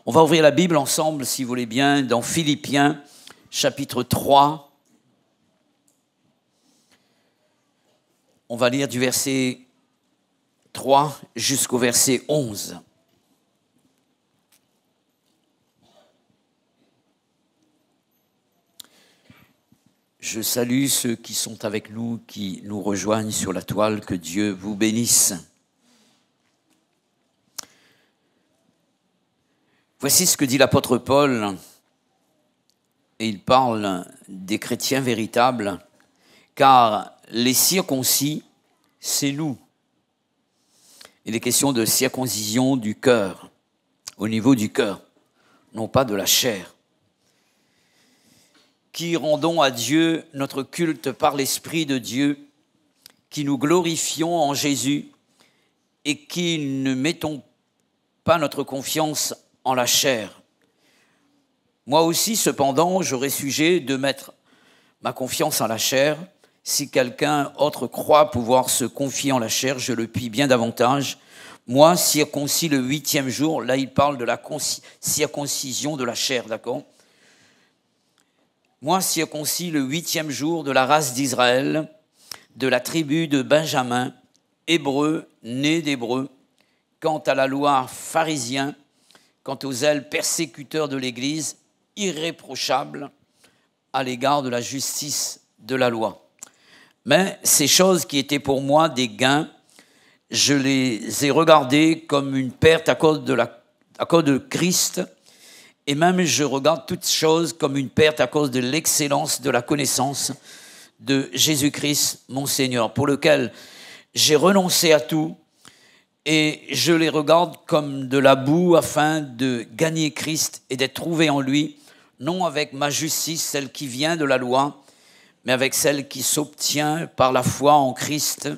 On va ouvrir la Bible ensemble, si vous voulez bien, dans Philippiens, chapitre 3. On va lire du verset 3 jusqu'au verset 11. Je salue ceux qui sont avec nous, qui nous rejoignent sur la toile. Que Dieu vous bénisse. Voici ce que dit l'apôtre Paul, et il parle des chrétiens véritables, car les circoncis, c'est nous. Il est question de circoncision du cœur, au niveau du cœur, non pas de la chair, qui rendons à Dieu notre culte par l'Esprit de Dieu, qui nous glorifions en Jésus et qui ne mettons pas notre confiance en la chair. Moi aussi, cependant, j'aurais sujet de mettre ma confiance en la chair. Si quelqu'un autre croit pouvoir se confier en la chair, je le puis bien davantage. Moi, circoncis le 8e jour, là il parle de la circoncision de la chair, d'accord ? Moi, circoncis le 8e jour de la race d'Israël, de la tribu de Benjamin, hébreu, né d'hébreu, quant à la loi pharisien, quant aux zèles persécuteurs de l'Église, irréprochables à l'égard de la justice de la loi. Mais ces choses qui étaient pour moi des gains, je les ai regardées comme une perte à cause de Christ, et même je regarde toutes choses comme une perte à cause de l'excellence de la connaissance de Jésus-Christ, mon Seigneur, pour lequel j'ai renoncé à tout, et je les regarde comme de la boue afin de gagner Christ et d'être trouvé en lui, non avec ma justice, celle qui vient de la loi, mais avec celle qui s'obtient par la foi en Christ,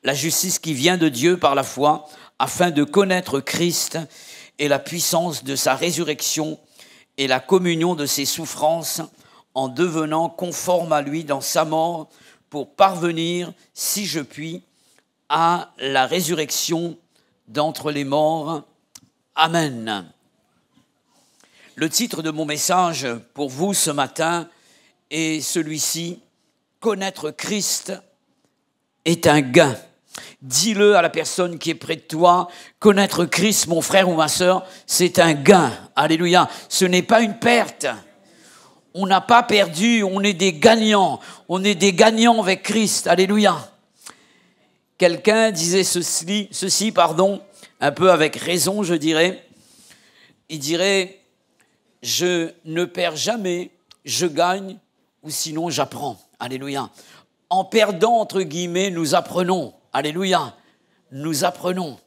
la justice qui vient de Dieu par la foi, afin de connaître Christ et la puissance de sa résurrection et la communion de ses souffrances, en devenant conforme à lui dans sa mort, pour parvenir, si je puis, à la résurrection d'entre les morts. Amen. Le titre de mon message pour vous ce matin est celui-ci, « Connaître Christ est un gain ». Dis-le à la personne qui est près de toi, connaître Christ, mon frère ou ma sœur, c'est un gain. Alléluia. Ce n'est pas une perte. On n'a pas perdu, on est des gagnants. On est des gagnants avec Christ. Alléluia. Quelqu'un disait ceci, un peu avec raison, je dirais. Il dirait, je ne perds jamais, je gagne, ou sinon j'apprends. Alléluia. En perdant, entre guillemets, nous apprenons. Alléluia. Nous apprenons.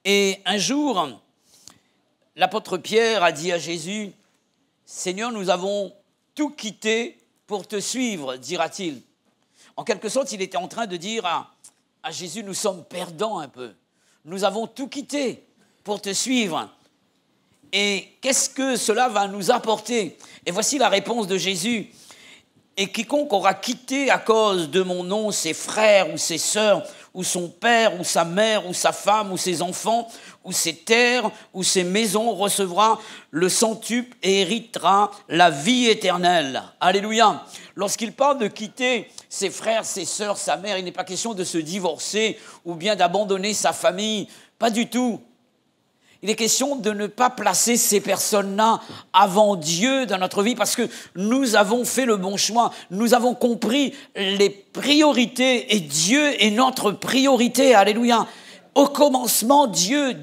Et un jour, l'apôtre Pierre a dit à Jésus, « Seigneur, nous avons tout quitté pour te suivre, dira-t-il. » En quelque sorte, il était en train de dire à Jésus, nous sommes perdants un peu. Nous avons tout quitté pour te suivre. Et qu'est-ce que cela va nous apporter ? Et voici la réponse de Jésus. Et quiconque aura quitté à cause de mon nom ses frères ou ses sœurs, ou son père, ou sa mère, ou sa femme, ou ses enfants, ou ses terres, ou ses maisons, recevra le centuple et héritera la vie éternelle. Alléluia. Lorsqu'il parle de quitter ses frères, ses sœurs, sa mère, il n'est pas question de se divorcer ou bien d'abandonner sa famille. Pas du tout. Il est question de ne pas placer ces personnes-là avant Dieu dans notre vie parce que nous avons fait le bon choix. Nous avons compris les priorités et Dieu est notre priorité. Alléluia. Au commencement, Dieu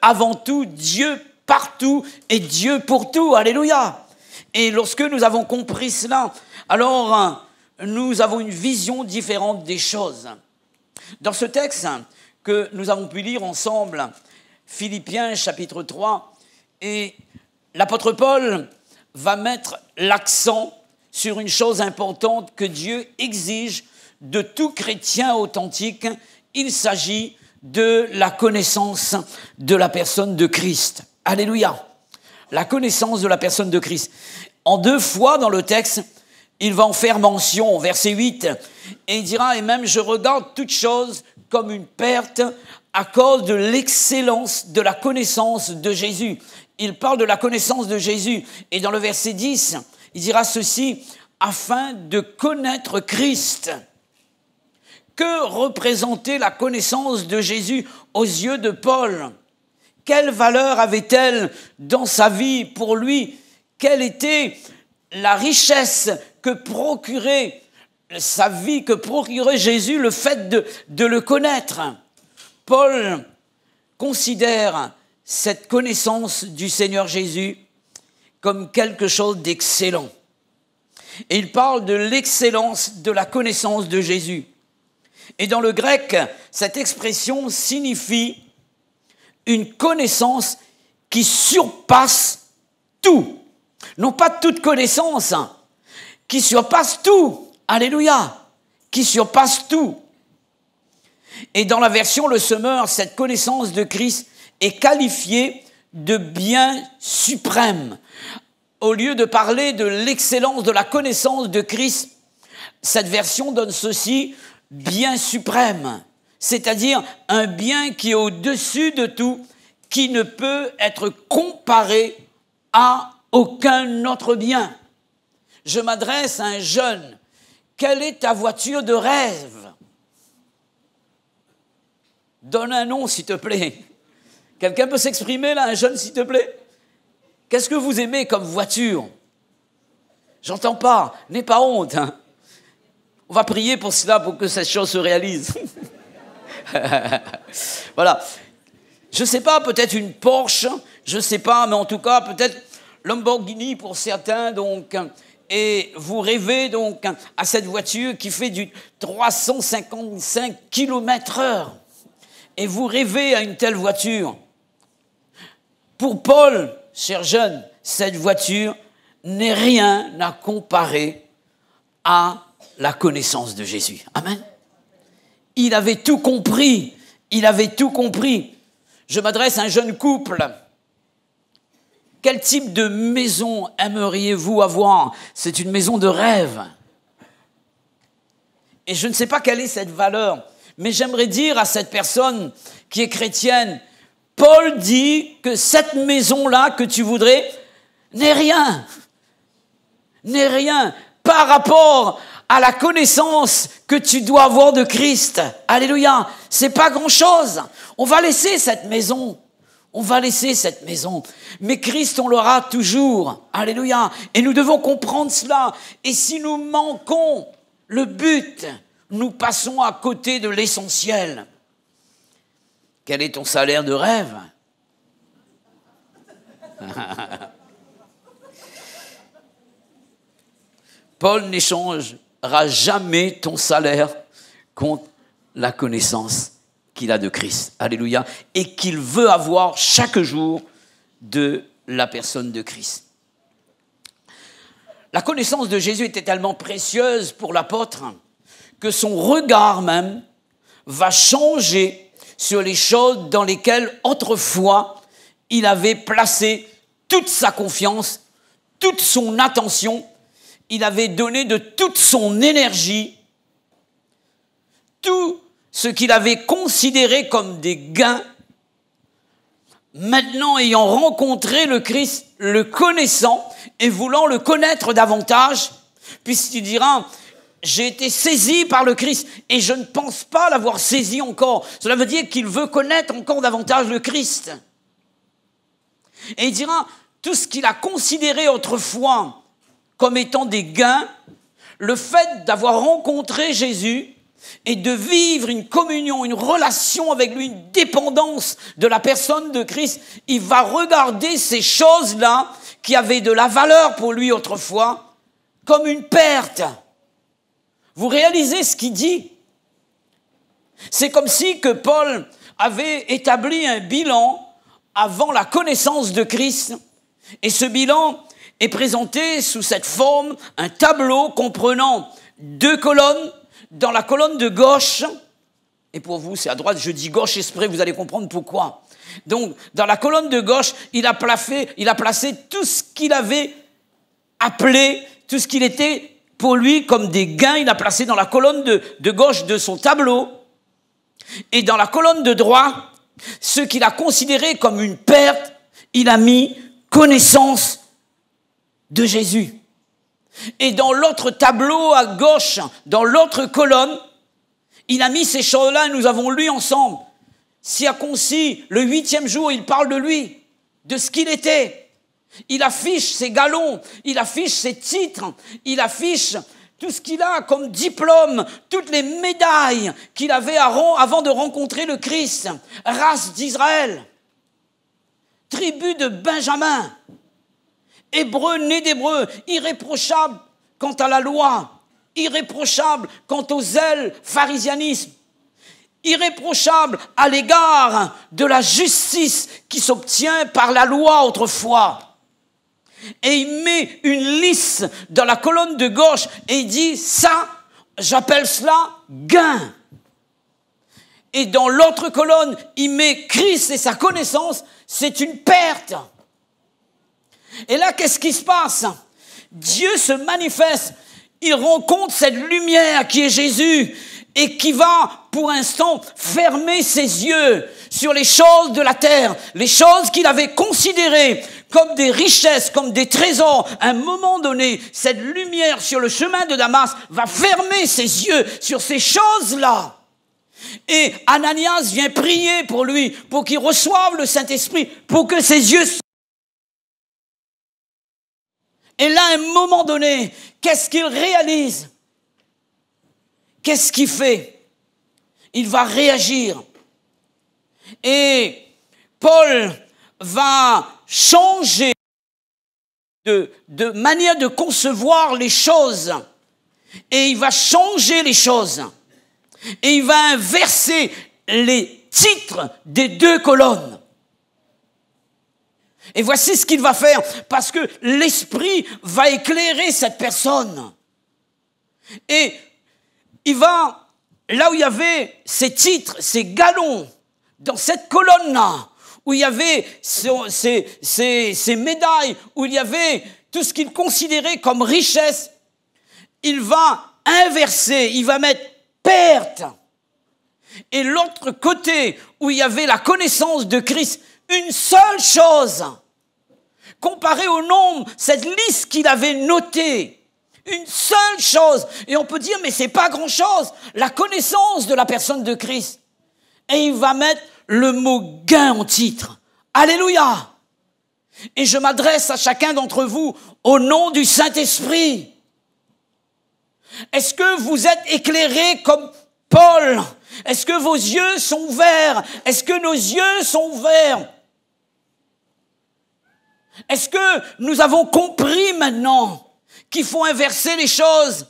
avant tout, Dieu partout et Dieu pour tout. Alléluia. Et lorsque nous avons compris cela, alors nous avons une vision différente des choses. Dans ce texte que nous avons pu lire ensemble, Philippiens chapitre 3, et l'apôtre Paul va mettre l'accent sur une chose importante que Dieu exige de tout chrétien authentique. Il s'agit de la connaissance de la personne de Christ. Alléluia. La connaissance de la personne de Christ. En 2 fois dans le texte, il va en faire mention, verset 8, et il dira, et même je regarde toutes choses comme une perte à cause de l'excellence de la connaissance de Jésus. Il parle de la connaissance de Jésus. Et dans le verset 10, il dira ceci, afin de connaître Christ. Que représentait la connaissance de Jésus aux yeux de Paul? Quelle valeur avait-elle dans sa vie pour lui? Quelle était la richesse que procurait sa vie, que procurait Jésus, le fait de le connaître? Paul considère cette connaissance du Seigneur Jésus comme quelque chose d'excellent. Et il parle de l'excellence de la connaissance de Jésus. Et dans le grec, cette expression signifie une connaissance qui surpasse tout. Non pas toute connaissance, qui surpasse tout. Alléluia, qui surpasse tout. Et dans la version Le Semeur, cette connaissance de Christ est qualifiée de bien suprême. Au lieu de parler de l'excellence de la connaissance de Christ, cette version donne ceci, bien suprême, c'est-à-dire un bien qui est au-dessus de tout, qui ne peut être comparé à aucun autre bien. Je m'adresse à un jeune. Quelle est ta voiture de rêve? Donne un nom, s'il te plaît. Quelqu'un peut s'exprimer là, un jeune, s'il te plaît? Qu'est-ce que vous aimez comme voiture? J'entends pas, n'aie pas honte. Hein. On va prier pour cela, pour que cette chose se réalise. Voilà. Je ne sais pas, peut-être une Porsche, je ne sais pas, mais en tout cas, peut-être Lamborghini pour certains, donc. Et vous rêvez donc à cette voiture qui fait du 355 km/h. Et vous rêvez à une telle voiture. Pour Paul, cher jeune, cette voiture n'est rien à comparer à la connaissance de Jésus. Amen. Il avait tout compris. Il avait tout compris. Je m'adresse à un jeune couple. Quel type de maison aimeriez-vous avoir? C'est une maison de rêve. Et je ne sais pas quelle est cette valeur, mais j'aimerais dire à cette personne qui est chrétienne, Paul dit que cette maison-là que tu voudrais n'est rien. N'est rien par rapport à la connaissance que tu dois avoir de Christ. Alléluia. C'est pas grand-chose. On va laisser cette maison. On va laisser cette maison. Mais Christ, on l'aura toujours. Alléluia. Et nous devons comprendre cela. Et si nous manquons le but, nous passons à côté de l'essentiel. Quel est ton salaire de rêve? Paul n'échangera jamais ton salaire contre la connaissance qu'il a de Christ. Alléluia. Et qu'il veut avoir chaque jour de la personne de Christ. La connaissance de Jésus était tellement précieuse pour l'apôtre que son regard même va changer sur les choses dans lesquelles autrefois il avait placé toute sa confiance, toute son attention, il avait donné de toute son énergie, tout ce qu'il avait considéré comme des gains. Maintenant, ayant rencontré le Christ, le connaissant et voulant le connaître davantage, puisqu'il dira, j'ai été saisi par le Christ et je ne pense pas l'avoir saisi encore. Cela veut dire qu'il veut connaître encore davantage le Christ. Et il dira, tout ce qu'il a considéré autrefois comme étant des gains, le fait d'avoir rencontré Jésus et de vivre une communion, une relation avec lui, une dépendance de la personne de Christ, il va regarder ces choses-là qui avaient de la valeur pour lui autrefois comme une perte. Vous réalisez ce qu'il dit? C'est comme si que Paul avait établi un bilan avant la connaissance de Christ. Et ce bilan est présenté sous cette forme, un tableau comprenant 2 colonnes. Dans la colonne de gauche, et pour vous c'est à droite, je dis gauche exprès, vous allez comprendre pourquoi. Donc, dans la colonne de gauche, il a placé tout ce qu'il avait appelé, tout ce qu'il était pour lui comme des gains, il a placé dans la colonne de gauche de son tableau. Et dans la colonne de droite, ce qu'il a considéré comme une perte, il a mis connaissance de Jésus. Et dans l'autre tableau à gauche, dans l'autre colonne, il a mis ces choses-là et nous avons lu ensemble. Circoncis, le 8e jour, il parle de lui, de ce qu'il était. Il affiche ses galons, il affiche ses titres, il affiche tout ce qu'il a comme diplôme, toutes les médailles qu'il avait avant de rencontrer le Christ. Race d'Israël, tribu de Benjamin, hébreu né d'hébreu, irréprochable quant à la loi, irréprochable quant au zèle pharisianisme, irréprochable à l'égard de la justice qui s'obtient par la loi autrefois. Et il met une liste dans la colonne de gauche et il dit, ça, j'appelle cela gain. Et dans l'autre colonne, il met Christ et sa connaissance, c'est une perte. Et là, qu'est-ce qui se passe? Dieu se manifeste, il rencontre cette lumière qui est Jésus et qui va, pour l'instant, fermer ses yeux sur les choses de la terre, les choses qu'il avait considérées comme des richesses, comme des trésors. À un moment donné, cette lumière sur le chemin de Damas va fermer ses yeux sur ces choses-là. Et Ananias vient prier pour lui, pour qu'il reçoive le Saint-Esprit, pour que ses yeux... Et là, à un moment donné, qu'est-ce qu'il réalise? Qu'est-ce qu'il fait? Il va réagir. Et Paul va changer de manière de concevoir les choses. Et il va changer les choses. Et il va inverser les titres des deux colonnes. Et voici ce qu'il va faire, parce que l'Esprit va éclairer cette personne. Et il va, là où il y avait ces titres, ces galons, dans cette colonne-là, où il y avait ces médailles, où il y avait tout ce qu'il considérait comme richesse, il va inverser, il va mettre perte. Et l'autre côté, où il y avait la connaissance de Christ, une seule chose, comparé au nombre, cette liste qu'il avait notée, une seule chose. Et on peut dire, mais c'est pas grand-chose, la connaissance de la personne de Christ. Et il va mettre le mot gain en titre. Alléluia! Et je m'adresse à chacun d'entre vous au nom du Saint-Esprit. Est-ce que vous êtes éclairés comme Paul? Est-ce que vos yeux sont ouverts? Est-ce que nos yeux sont ouverts? Est-ce que nous avons compris maintenant qu'il faut inverser les choses?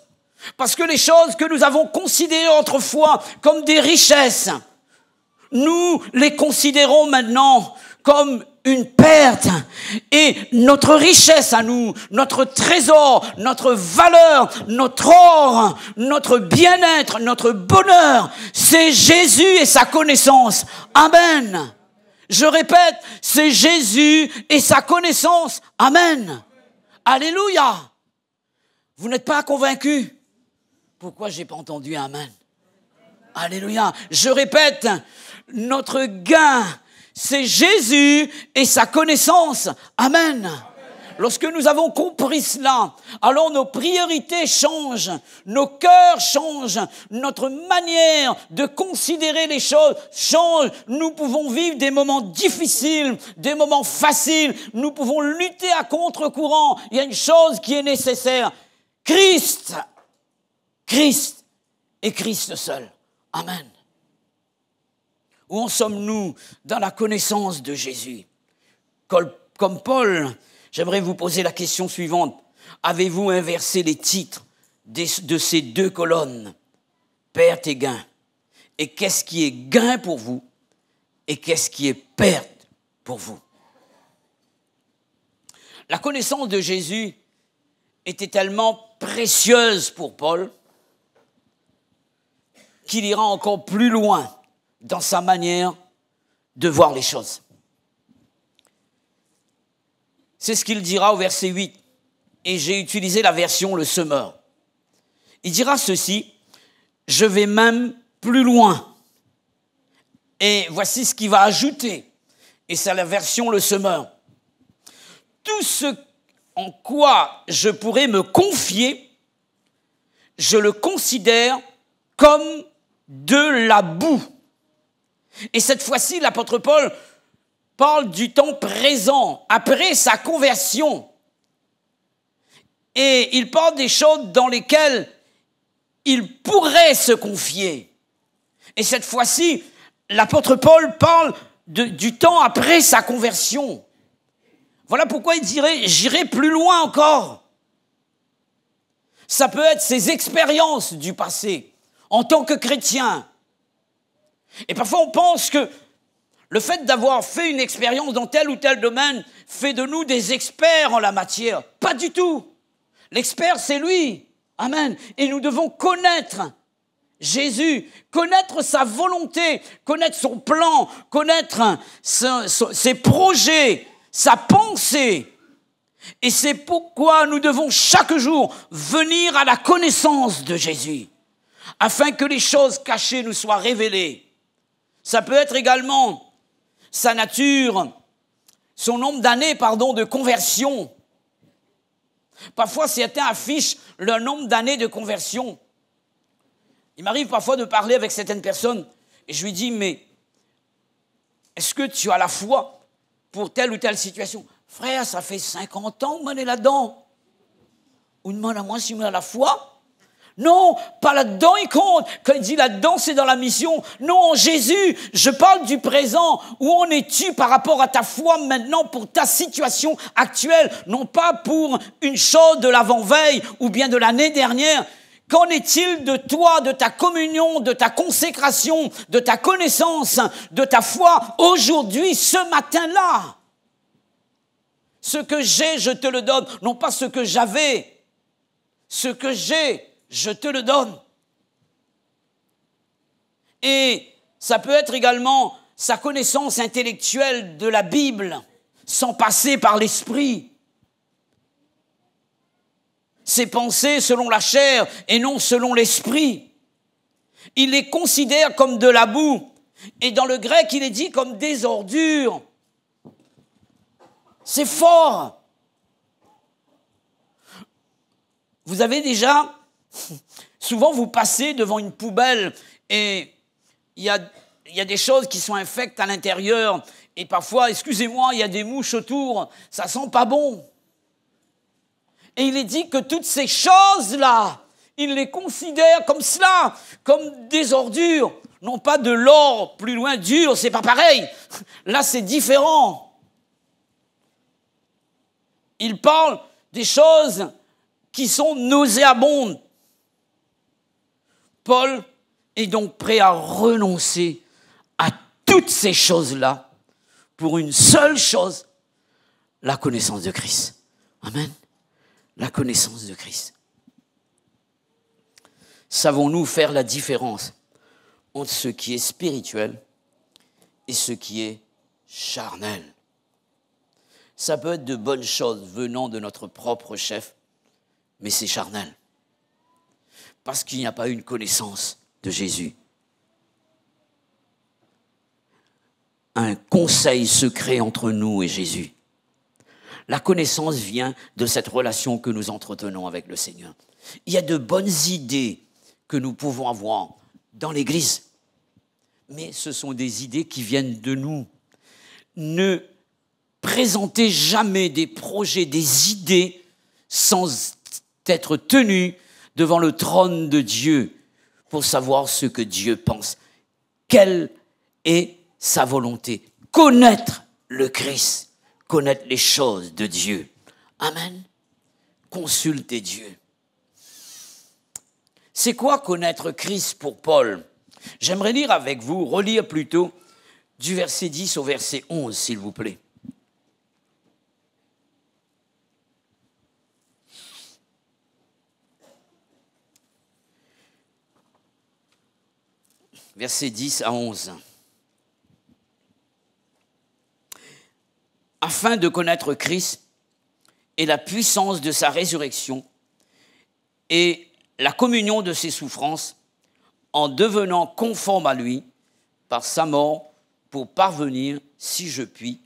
Parce que les choses que nous avons considérées autrefois comme des richesses, nous les considérons maintenant comme une perte. Et notre richesse à nous, notre trésor, notre valeur, notre or, notre bien-être, notre bonheur, c'est Jésus et sa connaissance. Amen. Je répète, c'est Jésus et sa connaissance. Amen. Alléluia. Vous n'êtes pas convaincus? Pourquoi j'ai pas entendu Amen? Alléluia. Je répète, notre gain, c'est Jésus et sa connaissance. Amen. Lorsque nous avons compris cela, alors nos priorités changent, nos cœurs changent, notre manière de considérer les choses change. Nous pouvons vivre des moments difficiles, des moments faciles. Nous pouvons lutter à contre-courant. Il y a une chose qui est nécessaire. Christ et Christ seul. Amen. Où en sommes-nous dans la connaissance de Jésus? Comme Paul, j'aimerais vous poser la question suivante. Avez-vous inversé les titres de ces deux colonnes, perte et gain? Et qu'est-ce qui est gain pour vous? Et qu'est-ce qui est perte pour vous? La connaissance de Jésus était tellement précieuse pour Paul qu'il ira encore plus loin dans sa manière de voir les choses. C'est ce qu'il dira au verset 8. Et j'ai utilisé la version Le Semeur. Il dira ceci, je vais même plus loin. Et voici ce qu'il va ajouter. Et c'est la version Le Semeur. Tout ce en quoi je pourrais me confier, je le considère comme de la boue. Et cette fois-ci, l'apôtre Paul parle du temps présent, après sa conversion. Et il parle des choses dans lesquelles il pourrait se confier. Et cette fois-ci, l'apôtre Paul parle du temps après sa conversion. Voilà pourquoi il dirait, j'irai plus loin encore. Ça peut être ses expériences du passé, en tant que chrétien. Et parfois on pense que le fait d'avoir fait une expérience dans tel ou tel domaine fait de nous des experts en la matière. Pas du tout. L'expert, c'est lui. Amen. Et nous devons connaître Jésus, connaître sa volonté, connaître son plan, connaître ses projets, sa pensée. Et c'est pourquoi nous devons chaque jour venir à la connaissance de Jésus, afin que les choses cachées nous soient révélées. Ça peut être également sa nature, son nombre d'années, de conversion. Parfois, certains affichent le nombre d'années de conversion. Il m'arrive parfois de parler avec certaines personnes et je lui dis, mais est-ce que tu as la foi pour telle ou telle situation? Frère, ça fait 50 ans que on est là-dedans. On demande à moi si on a la foi. Non, pas là-dedans, il compte. Quand il dit là-dedans, c'est dans la mission. Non, Jésus, je parle du présent. Où en es-tu par rapport à ta foi maintenant pour ta situation actuelle? Non pas pour une chose de l'avant-veille ou bien de l'année dernière. Qu'en est-il de toi, de ta communion, de ta consécration, de ta connaissance, de ta foi aujourd'hui, ce matin-là? Ce que j'ai, je te le donne. Non pas ce que j'avais. Ce que j'ai, je te le donne. Et ça peut être également sa connaissance intellectuelle de la Bible, sans passer par l'esprit. Ses pensées selon la chair et non selon l'esprit. Il les considère comme de la boue. Et dans le grec, il est dit comme des ordures. C'est fort. Vous avez déjà, souvent vous passez devant une poubelle et il y a des choses qui sont infectes à l'intérieur et parfois, excusez-moi, il y a des mouches autour, ça sent pas bon. Et il est dit que toutes ces choses-là, il les considère comme cela, comme des ordures. Non pas de l'or plus loin dur, c'est pas pareil. Là, c'est différent. Il parle des choses qui sont nauséabondes. Paul est donc prêt à renoncer à toutes ces choses-là pour une seule chose, la connaissance de Christ. Amen. La connaissance de Christ. Savons-nous faire la différence entre ce qui est spirituel et ce qui est charnel? Ça peut être de bonnes choses venant de notre propre chef, mais c'est charnel. Parce qu'il n'y a pas une connaissance de Jésus. Un conseil secret entre nous et Jésus. La connaissance vient de cette relation que nous entretenons avec le Seigneur. Il y a de bonnes idées que nous pouvons avoir dans l'Église, mais ce sont des idées qui viennent de nous. Ne présentez jamais des projets, des idées sans être tenu devant le trône de Dieu pour savoir ce que Dieu pense. Quelle est sa volonté? Connaître le Christ, connaître les choses de Dieu. Amen. Consultez Dieu. C'est quoi connaître Christ pour Paul? J'aimerais lire avec vous, relire plutôt, du verset 10 au verset 11, s'il vous plaît. Versets 10 à 11. Afin de connaître Christ et la puissance de sa résurrection et la communion de ses souffrances, en devenant conforme à lui par sa mort, pour parvenir, si je puis,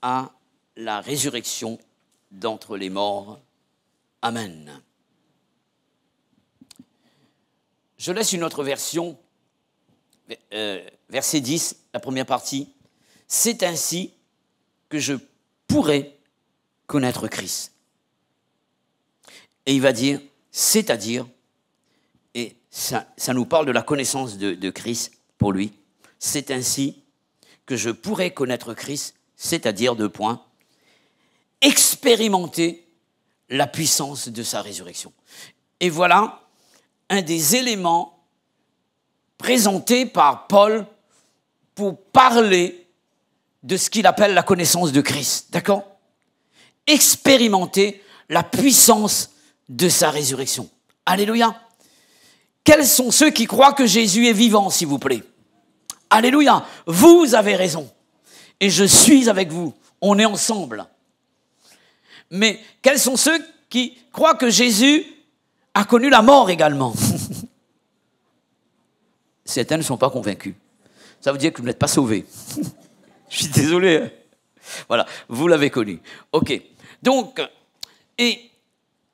à la résurrection d'entre les morts. Amen. Je laisse une autre version, verset 10, la première partie. C'est ainsi que je pourrai connaître Christ. Et il va dire, c'est-à-dire, et ça nous parle de la connaissance de Christ pour lui, c'est ainsi que je pourrai connaître Christ, c'est-à-dire, deux points, expérimenter la puissance de sa résurrection. Et voilà un des éléments présentés par Paul pour parler de ce qu'il appelle la connaissance de Christ. D'accord ? Expérimenter la puissance de sa résurrection. Alléluia. Quels sont ceux qui croient que Jésus est vivant, s'il vous plaît? Alléluia. Vous avez raison. Et je suis avec vous. On est ensemble. Mais quels sont ceux qui croient que Jésus a connu la mort également? Certains ne sont pas convaincus. Ça veut dire que vous n'êtes pas sauvés. Je suis désolé. Voilà, vous l'avez connu. Ok. Donc, et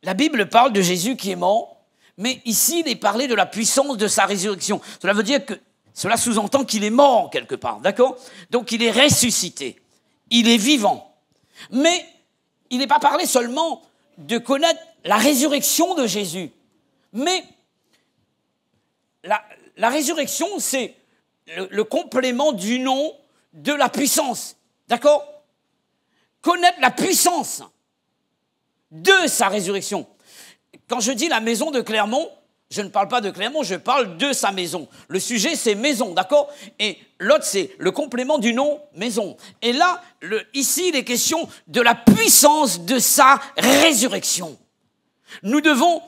la Bible parle de Jésus qui est mort, mais ici, il est parlé de la puissance de sa résurrection. Cela veut dire que, cela sous-entend qu'il est mort quelque part, d'accord? Donc, il est ressuscité. Il est vivant. Mais, il n'est pas parlé seulement de connaître la résurrection de Jésus. Mais, la résurrection, c'est le complément du nom de la puissance. D'accord? Connaître la puissance de sa résurrection. Quand je dis la maison de Clermont, je ne parle pas de Clermont, je parle de sa maison. Le sujet, c'est maison, d'accord? Et l'autre, c'est le complément du nom maison. Et là, ici, il est question de la puissance de sa résurrection. Nous devons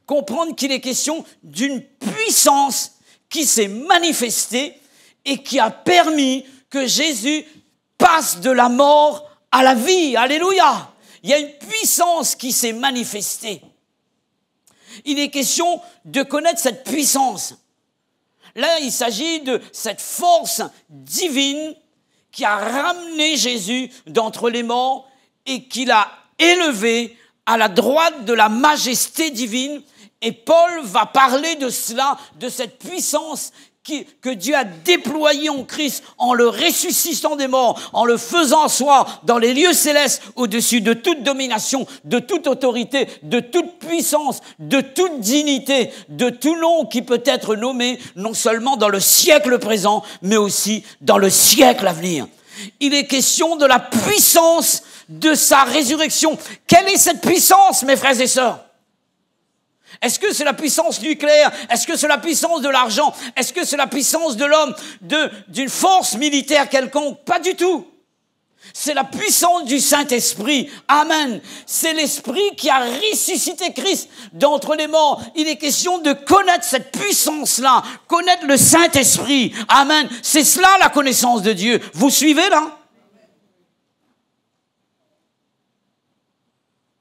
comprendre qu'il est question d'une puissance qui s'est manifestée et qui a permis que Jésus passe de la mort à la vie. Alléluia! Il y a une puissance qui s'est manifestée. Il est question de connaître cette puissance. Là, il s'agit de cette force divine qui a ramené Jésus d'entre les morts et qui l'a élevé à la droite de la majesté divine. Et Paul va parler de cela, de cette puissance que Dieu a déployée en Christ en le ressuscitant des morts, en le faisant asseoir dans les lieux célestes au-dessus de toute domination, de toute autorité, de toute puissance, de toute dignité, de tout nom qui peut être nommé non seulement dans le siècle présent, mais aussi dans le siècle à venir. Il est question de la puissance de sa résurrection. Quelle est cette puissance, mes frères et sœurs? Est-ce que c'est la puissance nucléaire? Est-ce que c'est la puissance de l'argent? Est-ce que c'est la puissance de l'homme, d'une force militaire quelconque? Pas du tout. C'est la puissance du Saint-Esprit. Amen. C'est l'Esprit qui a ressuscité Christ d'entre les morts. Il est question de connaître cette puissance-là, connaître le Saint-Esprit. Amen. C'est cela la connaissance de Dieu. Vous suivez là?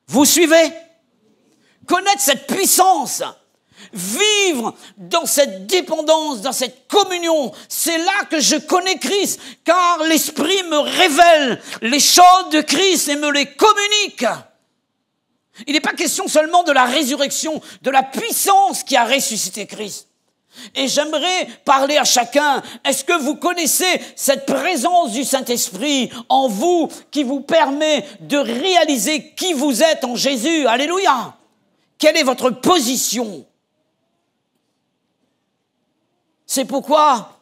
Vous suivez? Connaître cette puissance, vivre dans cette dépendance, dans cette communion, c'est là que je connais Christ, car l'Esprit me révèle les choses de Christ et me les communique. Il n'est pas question seulement de la résurrection, de la puissance qui a ressuscité Christ. Et j'aimerais parler à chacun, est-ce que vous connaissez cette présence du Saint-Esprit en vous qui vous permet de réaliser qui vous êtes en Jésus? Alléluia! Quelle est votre position? C'est pourquoi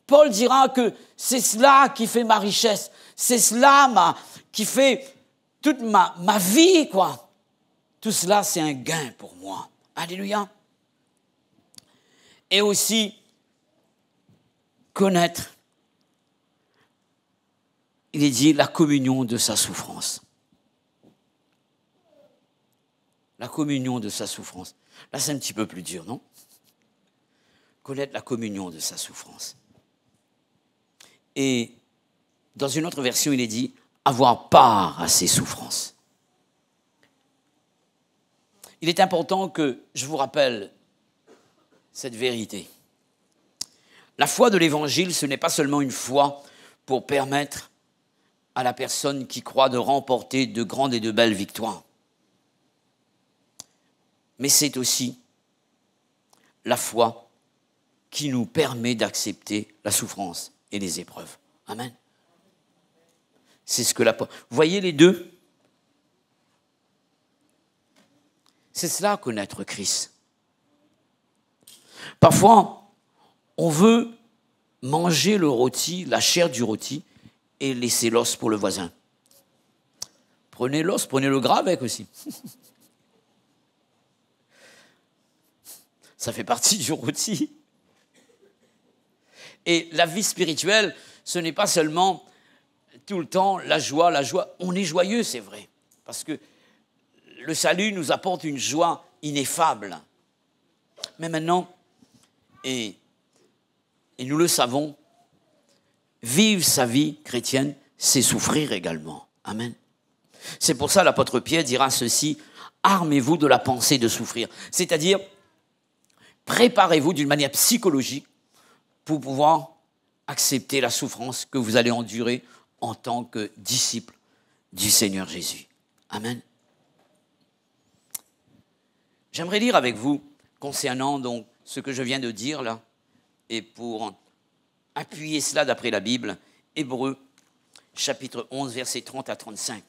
Paul dira que c'est cela qui fait ma richesse, c'est cela qui fait toute ma vie, quoi. Tout cela, c'est un gain pour moi. Alléluia. Et aussi, connaître, il est dit, la communion de sa souffrance. La communion de sa souffrance. Là, c'est un petit peu plus dur, non? Connaître la communion de sa souffrance. Et dans une autre version, il est dit avoir part à ses souffrances. Il est important que je vous rappelle cette vérité. La foi de l'Évangile, ce n'est pas seulement une foi pour permettre à la personne qui croit de remporter de grandes et de belles victoires. Mais c'est aussi la foi qui nous permet d'accepter la souffrance et les épreuves. Amen. C'est ce que l'apôtre... Vous voyez les deux? C'est cela, connaître Christ. Parfois, on veut manger le rôti, la chair du rôti, et laisser l'os pour le voisin. Prenez l'os, prenez le gras avec aussi. Ça fait partie du rôti. Et la vie spirituelle, ce n'est pas seulement tout le temps la joie, la joie. On est joyeux, c'est vrai, parce que le salut nous apporte une joie ineffable. Mais maintenant, et nous le savons, vivre sa vie chrétienne, c'est souffrir également. Amen. C'est pour ça l'apôtre Pierre dira ceci, armez-vous de la pensée de souffrir. C'est-à-dire, préparez-vous d'une manière psychologique pour pouvoir accepter la souffrance que vous allez endurer en tant que disciple du Seigneur Jésus. Amen. J'aimerais lire avec vous concernant donc ce que je viens de dire là, et pour appuyer cela d'après la Bible, Hébreux, chapitre 11, versets 30 à 35.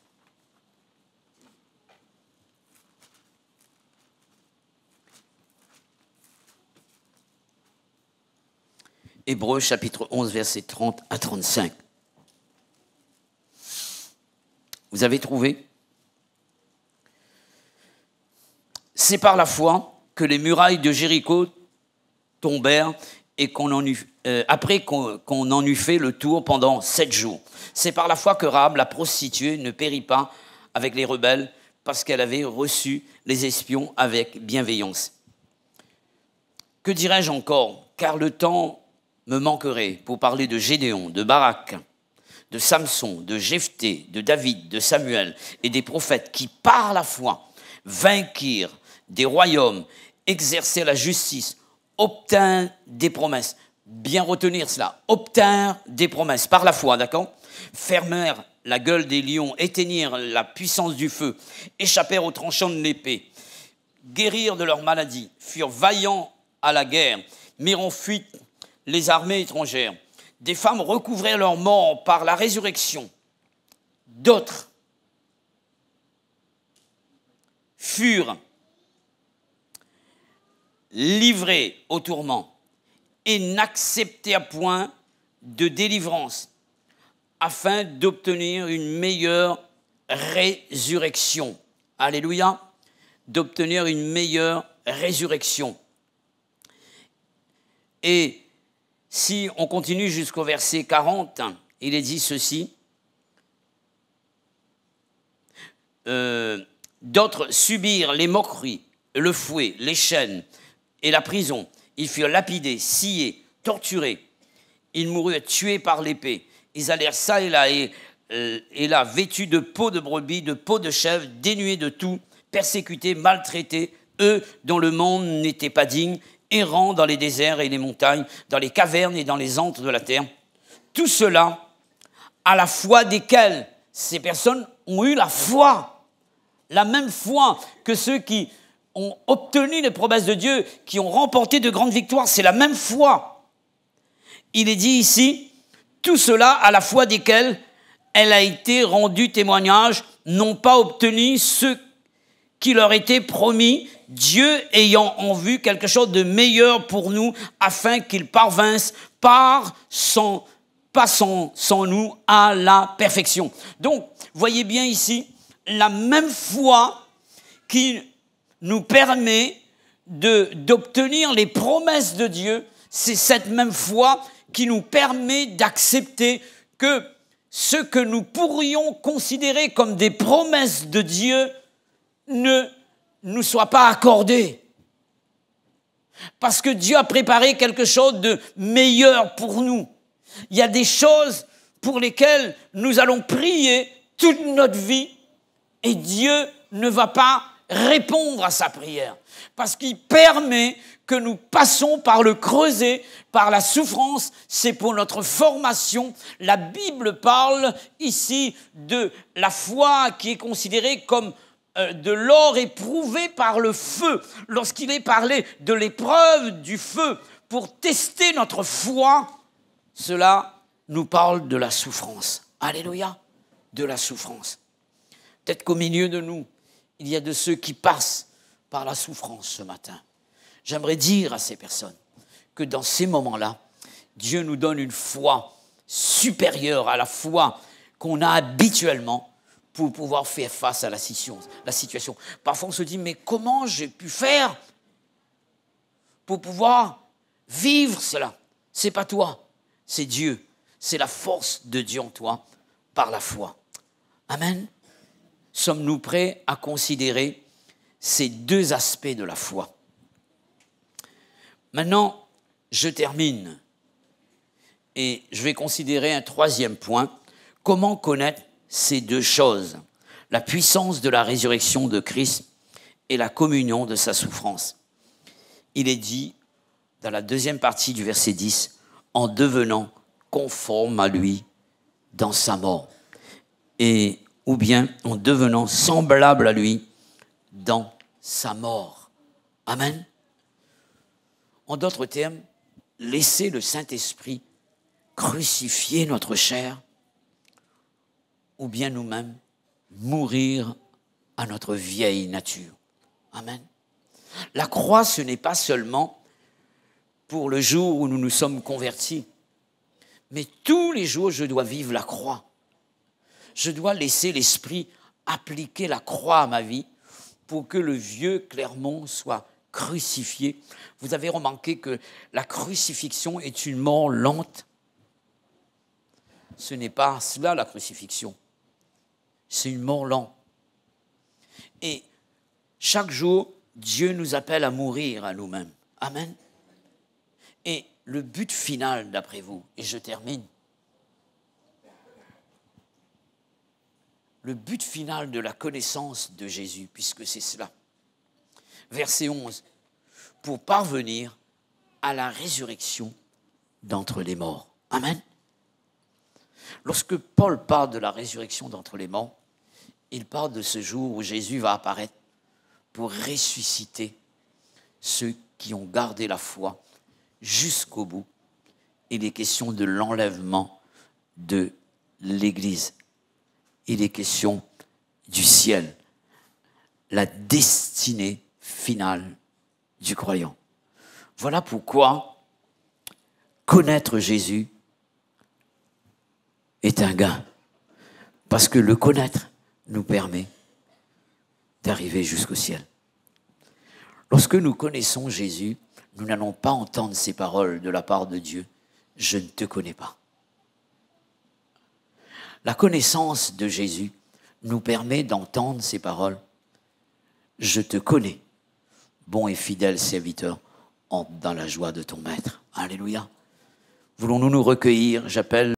Hébreux, chapitre 11, versets 30 à 35. Vous avez trouvé? C'est par la foi que les murailles de Jéricho tombèrent et après qu'on en eut fait le tour pendant 7 jours. C'est par la foi que Rahab, la prostituée, ne périt pas avec les rebelles parce qu'elle avait reçu les espions avec bienveillance. Que dirais-je encore? Car le temps me manquerait pour parler de Gédéon, de Barak, de Samson, de Jephthé, de David, de Samuel et des prophètes qui, par la foi, vainquirent des royaumes, exercèrent la justice, obtinrent des promesses. Bien retenir cela. Obtinrent des promesses par la foi, d'accord? Fermèrent la gueule des lions, éteignirent la puissance du feu, échappèrent aux tranchants de l'épée, guérirent de leur maladie, furent vaillants à la guerre, mirent en fuite les armées étrangères. Des femmes recouvrèrent leur mort par la résurrection. D'autres furent livrés au tourment et n'acceptèrent point de délivrance afin d'obtenir une meilleure résurrection. Alléluia. D'obtenir une meilleure résurrection. Et si on continue jusqu'au verset 40, il est dit ceci. D'autres subirent les moqueries, le fouet, les chaînes et la prison. Ils furent lapidés, sciés, torturés. Ils moururent tués par l'épée. Ils allèrent ça et là, vêtus de peau de brebis, de peau de chèvre, dénués de tout, persécutés, maltraités, eux dont le monde n'était pas digne, errant dans les déserts et les montagnes, dans les cavernes et dans les antres de la terre. Tout cela, à la foi desquels ces personnes ont eu la foi, la même foi que ceux qui ont obtenu les promesses de Dieu, qui ont remporté de grandes victoires, c'est la même foi. Il est dit ici, tout cela à la foi desquels elle a été rendue témoignage, n'ont pas obtenu ce qui leur était promis, Dieu ayant en vue quelque chose de meilleur pour nous, afin qu'ils parvinssent sans nous à la perfection. Donc, voyez bien ici, la même foi qui nous permet d'obtenir les promesses de Dieu, c'est cette même foi qui nous permet d'accepter que ce que nous pourrions considérer comme des promesses de Dieu ne nous soit pas accordé. Parce que Dieu a préparé quelque chose de meilleur pour nous. Il y a des choses pour lesquelles nous allons prier toute notre vie et Dieu ne va pas répondre à sa prière. Parce qu'il permet que nous passons par le creuset, par la souffrance. C'est pour notre formation. La Bible parle ici de la foi qui est considérée comme de l'or éprouvé par le feu. Lorsqu'il est parlé de l'épreuve du feu pour tester notre foi, cela nous parle de la souffrance. Alléluia, de la souffrance. Peut-être qu'au milieu de nous, il y a de ceux qui passent par la souffrance ce matin. J'aimerais dire à ces personnes que dans ces moments-là, Dieu nous donne une foi supérieure à la foi qu'on a habituellement pour pouvoir faire face à la situation. Parfois, on se dit, mais comment j'ai pu faire pour pouvoir vivre cela? C'est pas toi, c'est Dieu. C'est la force de Dieu en toi par la foi. Amen. Sommes-nous prêts à considérer ces deux aspects de la foi? Maintenant, je termine et je vais considérer un troisième point. Comment connaître ces deux choses? La puissance de la résurrection de Christ et la communion de sa souffrance. Il est dit dans la deuxième partie du verset 10, en devenant conforme à lui dans sa mort. Et ou bien en devenant semblable à lui dans sa mort. Amen. En d'autres termes, laisser le Saint-Esprit crucifier notre chair ou bien nous-mêmes mourir à notre vieille nature. Amen. La croix, ce n'est pas seulement pour le jour où nous nous sommes convertis, mais tous les jours, je dois vivre la croix. Je dois laisser l'Esprit appliquer la croix à ma vie pour que le vieux Clermont soit crucifié. Vous avez remarqué que la crucifixion est une mort lente. Ce n'est pas cela la crucifixion. C'est une mort lente. Et chaque jour, Dieu nous appelle à mourir à nous-mêmes. Amen. Et le but final, d'après vous, et je termine, le but final de la connaissance de Jésus, puisque c'est cela. Verset 11, pour parvenir à la résurrection d'entre les morts. Amen. Lorsque Paul parle de la résurrection d'entre les morts, il parle de ce jour où Jésus va apparaître pour ressusciter ceux qui ont gardé la foi jusqu'au bout. Il est question de l'enlèvement de l'Église. Il est question du ciel, la destinée finale du croyant. Voilà pourquoi connaître Jésus est un gain. Parce que le connaître nous permet d'arriver jusqu'au ciel. Lorsque nous connaissons Jésus, nous n'allons pas entendre ces paroles de la part de Dieu. Je ne te connais pas. La connaissance de Jésus nous permet d'entendre ces paroles. Je te connais, bon et fidèle serviteur, entre dans la joie de ton maître. Alléluia. Voulons-nous nous recueillir? J'appelle